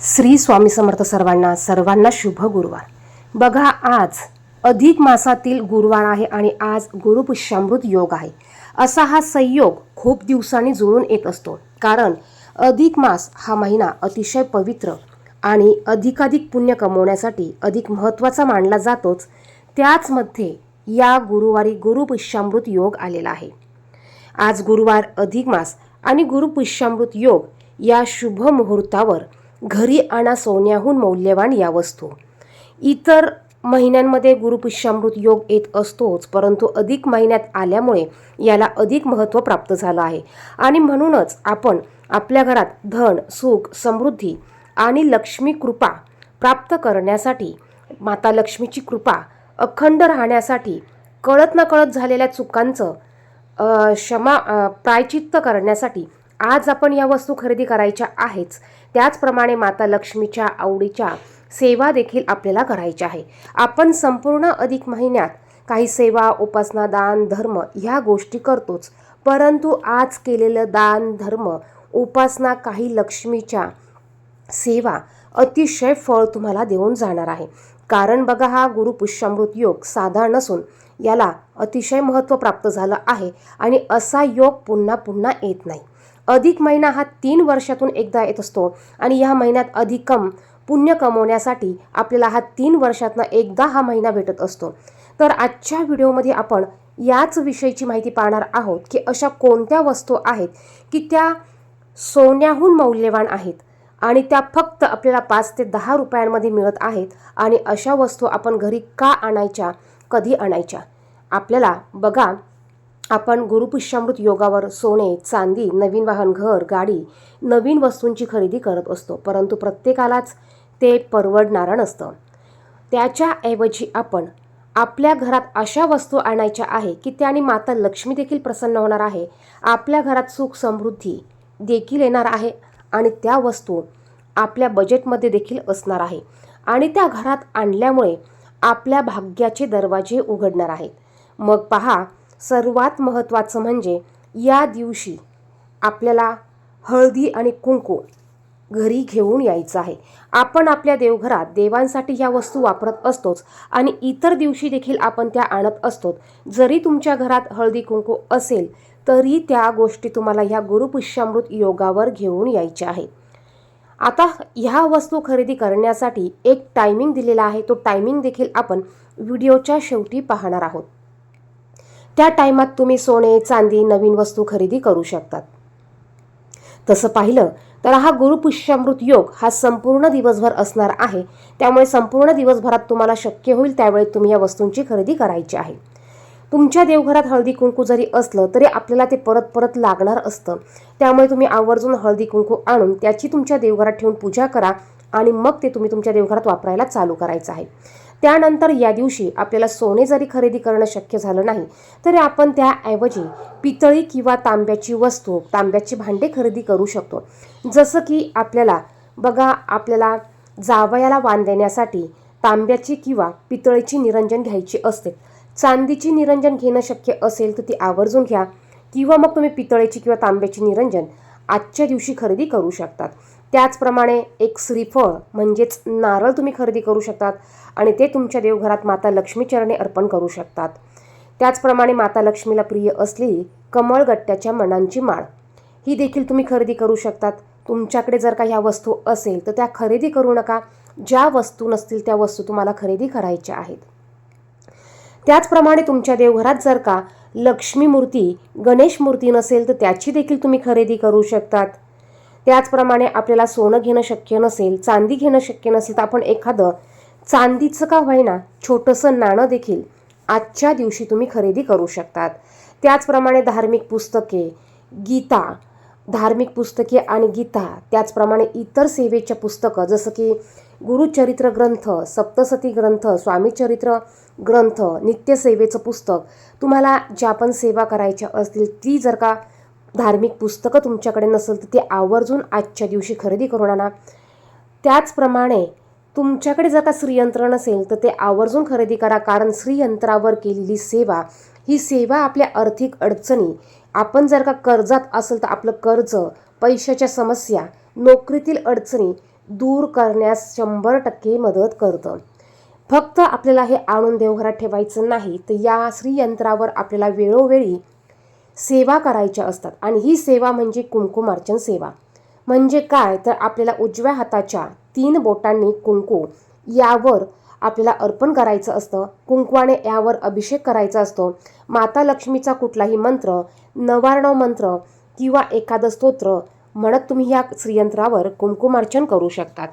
श्री स्वामी समर्थ सर्वांना सर्वांना शुभ गुरुवार। बघा, आज अधिक मासातील गुरुवार आहे आणि आज गुरुपुष्यामृत योग आहे। असा हा संयोग खूप दिवसांनी जुळून येत असतो, कारण अधिक मास हा महिना अतिशय पवित्र आणि अधिकाधिक पुण्य कमवण्यासाठी अधिक महत्त्वाचा मानला जातोच। त्याचमध्ये या गुरुवारी गुरुपुष्यामृत योग आलेला आहे। आज गुरुवार, अधिक मास आणि गुरुपुष्यामृत योग या शुभ मुहूर्तावर घरी आणा सोन्याहून मौल्यवान या वस्तू। इतर महिन्यांमध्ये गुरुपुष्यामृत योग येत असतोच, परंतु अधिक महिन्यात आल्यामुळे याला अधिक महत्त्व प्राप्त झालं आहे आणि म्हणूनच आपण आपल्या घरात धन, सुख, समृद्धी आणि लक्ष्मी कृपा प्राप्त करण्यासाठी, माता लक्ष्मीची कृपा अखंड राहण्यासाठी, कळत नकळत झालेल्या चुकांचं प्रायचित्त करण्यासाठी आज आपण या वस्तू खरेदी करायच्या आहेच। त्याचप्रमाणे माता लक्ष्मीच्या आवडीच्या सेवा देखील आपल्याला करायच्या आहे। आपण संपूर्ण अधिक महिन्यात काही सेवा, उपासना, दान, धर्म ह्या गोष्टी करतोच, परंतु आज केलेलं दान, धर्म, उपासना, काही लक्ष्मीच्या सेवा अतिशय फळ तुम्हाला देऊन जाणार आहे। कारण बघा, हा गुरुपुष्यामृत योग साधा नसून याला अतिशय महत्त्व प्राप्त झालं आहे आणि असा योग पुन्हा पुन्हा येत नाही। अधिक महिना हा 3 वर्षातून एकदा येत असतो आणि या महिन्यात अधिकम पुण्य कमवण्यासाठी आपल्याला हा 3 वर्षातून एकदा हा महिना भेटत असतो। तर आजच्या व्हिडिओमध्ये आपण याच विषयीची माहिती पाहणार आहोत की अशा कोणत्या वस्तू आहेत की त्या सोन्याहून मौल्यवान आहेत आणि त्या फक्त आपल्याला 5 ते 10 रुपयांमध्ये मिळत आहेत आणि अशा वस्तू आपण घरी का आणायच्या, कधी आणायच्या। आपल्याला बघा, आपण गुरुपुष्यामृत योगावर सोने, चांदी, नवीन वाहन, घर, गाडी, नवीन वस्तूंची खरेदी करत असतो, परंतु प्रत्येकालाच ते परवडणारं नसतं। त्याच्याऐवजी आपण आपल्या घरात अशा वस्तू आणायच्या आहे की त्याने माता लक्ष्मी देखील प्रसन्न होणार आहे, आपल्या घरात सुख समृद्धी देखील येणार आहे आणि त्या वस्तू आपल्या बजेटमध्ये देखील असणार आहे आणि त्या घरात आणल्यामुळे आपल्या भाग्याचे दरवाजे उघडणार आहेत। मग पहा, सर्वात महत्त्वाचं म्हणजे या दिवशी आपल्याला हळदी आणि कुंकू घरी घेऊन यायचं आहे। आपण आपल्या देवघरात देवांसाठी ह्या वस्तू वापरत असतोच आणि इतर दिवशी देखील आपण त्या आणत असतो। जरी तुमच्या घरात हळदी कुंकू असेल तरी त्या गोष्टी तुम्हाला ह्या गुरुपुष्यामृत योगावर घेऊन यायच्या आहे। आता ह्या वस्तू खरेदी करण्यासाठी एक टायमिंग दिलेला आहे, तो टायमिंग देखील आपण व्हिडिओच्या शेवटी पाहणार आहोत। त्या टायमात तुम्ही सोने, चांदी, नवीन वस्तू खरेदी करू शकतात। तसं पाहिलं तर हा गुरुपुष्यामृत योग हा संपूर्ण दिवसभर असणार आहे, त्यामुळे संपूर्ण दिवसभरात तुम्हाला शक्य होईल त्यावेळी तुम्ही या वस्तूंची खरेदी करायची आहे। तुमच्या देवघरात हळदी कुंकू जरी असलं तरी आपल्याला ते परत परत लागणार असतं, त्यामुळे तुम्ही आवर्जून हळदी कुंकू आणून त्याची तुमच्या देवघरात ठेवून पूजा करा आणि मग ते तुम्ही तुमच्या देवघरात वापरायला चालू करायचं आहे। त्यानंतर या दिवशी आपल्याला सोने जरी खरेदी करणं शक्य झालं नाही तरी आपण त्याऐवजी पितळी किंवा तांब्याची वस्तू, तांब्याची भांडे खरेदी करू शकतो। जसं की आपल्याला बघा, आपल्याला जावयाला वाण देण्यासाठी तांब्याची किंवा पितळीची निरंजन घ्यायची असते। चांदीची निरंजन घेणं शक्य असेल तर ती आवर्जून घ्या किंवा मग तुम्ही पितळेची किंवा तांब्याची निरंजन आजच्या दिवशी खरेदी करू शकतात। त्याचप्रमाणे एक श्रीफळ म्हणजेच नारळ तुम्ही खरेदी करू शकतात आणि ते तुमच्या देवघरात माता लक्ष्मी चरणी अर्पण करू शकतात। त्याचप्रमाणे माता लक्ष्मीला प्रिय असलेली कमळगट्ट्याच्या मण्यांची माळ ही देखील तुम्ही खरेदी करू शकतात। तुमच्याकडे जर का ह्या वस्तू असेल तर त्या खरेदी करू नका, ज्या वस्तू नसतील त्या वस्तू तुम्हाला खरेदी करायच्या आहेत। त्याचप्रमाणे तुमच्या देवघरात जर का लक्ष्मी मूर्ती, गणेश मूर्ती नसेल तर त्याची देखील तुम्ही खरेदी करू शकतात। त्याचप्रमाणे आपल्याला सोनं घेणं शक्य नसेल, चांदी घेणं शक्य नसेल तर आपण एखादं चांदीचं का होईना छोटंसं नाणं देखील आजच्या दिवशी तुम्ही खरेदी करू शकतात। त्याचप्रमाणे धार्मिक पुस्तके, गीता, धार्मिक पुस्तके आणि गीता, त्याचप्रमाणे इतर सेवेच्या पुस्तकं जसं की गुरुचरित्र ग्रंथ, सप्तसती ग्रंथ, स्वामीचरित्र ग्रंथ, नित्यसेवेचं पुस्तक, तुम्हाला ज्या पण सेवा करायच्या असतील ती जर का धार्मिक पुस्तकं तुमच्याकडे नसेल तर ती आवर्जून आजच्या दिवशी खरेदी करून आणा। त्याचप्रमाणे तुमच्याकडे जर का श्रीयंत्र नसेल तर ते आवर्जून खरेदी करा, कारण श्रीयंत्रावर केलेली सेवा ही सेवा आपल्या आर्थिक अडचणी, आपण जर का कर्जात असेल तर आपलं कर्ज, पैशाच्या समस्या, नोकरीतील अडचणी दूर करण्यास 100% मदत करतं. फक्त आपल्याला हे आणून देवघरात ठेवायचं नाही, तर या श्रीयंत्रावर आपल्याला वेळोवेळी सेवा करायच्या असतात. आणि ही सेवा म्हणजे कुंकुमार्चन सेवा. म्हणजे काय, तर आपल्याला उजव्या हाताच्या 3 बोटांनी कुंकू यावर आपल्याला अर्पण करायचं असतं. कुंकवाने यावर अभिषेक करायचा असतो. माता लक्ष्मीचा कुठलाही मंत्र, नवार्णव मंत्र किंवा एखादं स्तोत्र म्हणत तुम्ही या श्रीयंत्रावर कुंकुमार्चन करू शकतात.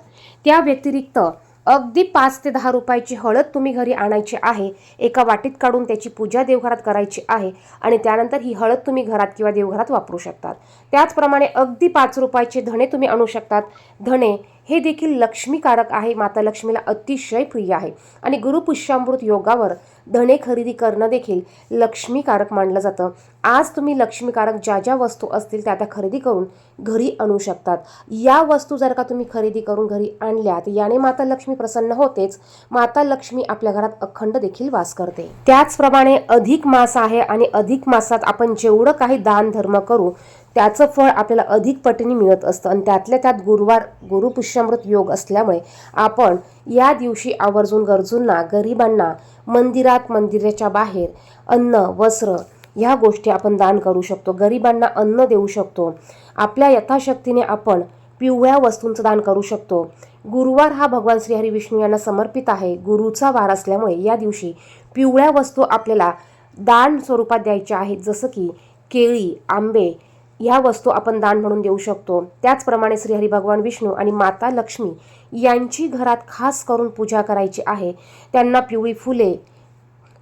त्या व्यतिरिक्त अगदी 5 ते 10 रुपयाची हळद तुम्ही घरी आणायची आहे. एका वाटीत काढून त्याची पूजा देवघरात करायची आहे आणि त्यानंतर ही हळद तुम्ही घरात किंवा देवघरात वापरू शकतात. त्याचप्रमाणे अगदी 5 रुपयाचे धणे तुम्ही आणू शकतात. धणे हे देखील लक्ष्मीकारक आहे, माता लक्ष्मीला अतिशय प्रिय आहे. आणि गुरुपुष्यामृत योगावर धणे खरेदी करणं देखील लक्ष्मीकारक मानलं जातं. आज तुम्ही लक्ष्मीकारक ज्या ज्या वस्तू असतील त्या खरेदी करून घरी आणू शकतात. या वस्तू जर का तुम्ही खरेदी करून घरी आणल्या तर याने माता लक्ष्मी प्रसन्न होतेच, माता लक्ष्मी आपल्या घरात अखंड देखील वास करते. त्याचप्रमाणे अधिक मास आहे आणि अधिक मासात आपण जेवढं काही दान धर्म करू त्याचं फळ आपल्याला अधिक पटीने मिळत असतं. आणि त्यातल्या त्यात गुरुवार गुरुपुष्यामृत योग असल्यामुळे आपण या दिवशी आवर्जून गरजूंना, गरिबांना मंदिरात, मंदिराच्या बाहेर अन्न, वस्त्र ह्या गोष्टी आपण दान करू शकतो. गरिबांना अन्न देऊ शकतो. आपल्या यथाशक्तीने आपण पिवळ्या वस्तूंचं दान करू शकतो. गुरुवार हा भगवान श्रीहरी विष्णू यांना समर्पित आहे. गुरुचा वार असल्यामुळे या दिवशी पिवळ्या वस्तू आपल्याला दान स्वरूपात द्यायच्या आहेत. जसं की केळी, आंबे ह्या वस्तू आपण दान म्हणून देऊ शकतो. त्याचप्रमाणे श्रीहरी भगवान विष्णू आणि माता लक्ष्मी यांची घरात खास करून पूजा करायची आहे. त्यांना पिवळी फुले,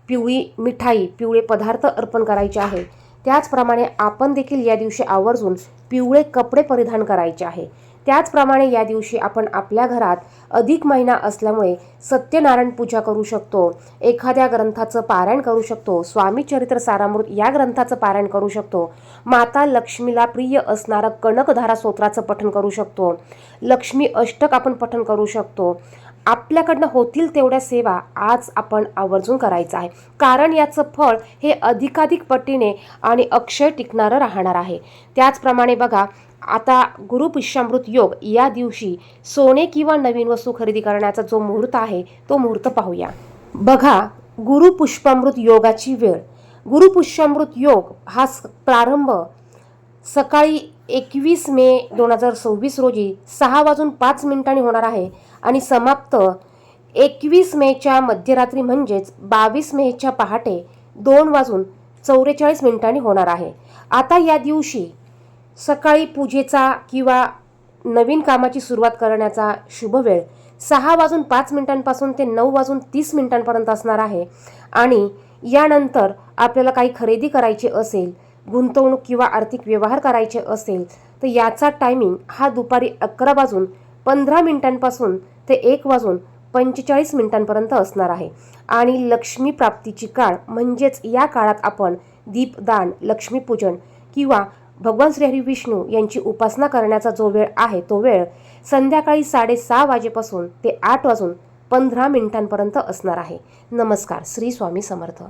पिवळी मिठाई, पिवळे पदार्थ अर्पण करायचे आहे. त्याचप्रमाणे आपण देखील या दिवशी आवर्जून पिवळे कपडे परिधान करायचे आहे. त्याचप्रमाणे या दिवशी आपण आपल्या घरात अधिक महिना असल्यामुळे सत्यनारायण पूजा करू शकतो. एखाद्या ग्रंथाचं पारायण करू शकतो. स्वामी चरित्र सारामृत या ग्रंथाचं पारायण करू शकतो. माता लक्ष्मीला प्रिय असणारं कनकधारा स्तोत्राचं पठण करू शकतो. लक्ष्मी अष्टक आपण पठण करू शकतो. आपल्याकडनं होतील तेवढ्या सेवा आज आपण आवर्जून करायचं आहे, कारण याचं फळ हे अधिकाधिक पटीने आणि अक्षय टिकणारं राहणार आहे. त्याचप्रमाणे बघा, आता गुरुपुष्यामृत योग या दिवशी सोने किंवा नवीन वस्तू खरेदी करण्याचा जो मुहूर्त आहे तो मुहूर्त पाहूया. बघा, गुरुपुष्यामृत योगाची वेळ. गुरुपुष्यामृत योग हा प्रारंभ सकाळी 21 मे 2026 रोजी 6:05 होणार आहे आणि समाप्त 21 मेच्या मध्यरात्री म्हणजेच 22 मेच्या पहाटे 2:44 होणार आहे. आता या दिवशी सकाळी पूजेचा किंवा नवीन कामाची सुरुवात करण्याचा शुभ वेळ 6:05 ते 9:30 असणार आहे. आणि यानंतर आपल्याला काही खरेदी करायची असेल, गुंतवणूक किंवा आर्थिक व्यवहार करायचे असेल तर याचा टायमिंग हा दुपारी 11:15 ते 1:45 असणार आहे. आणि लक्ष्मी प्राप्तीची काळ म्हणजेच या काळात आपण दीपदान, लक्ष्मीपूजन किंवा भगवान श्रीहरी विष्णू यांची उपासना करण्याचा जो वेळ आहे तो वेळ संध्याकाळी 6:30 वाजेपासून ते 8:15 असणार आहे. नमस्कार. श्री स्वामी समर्थ.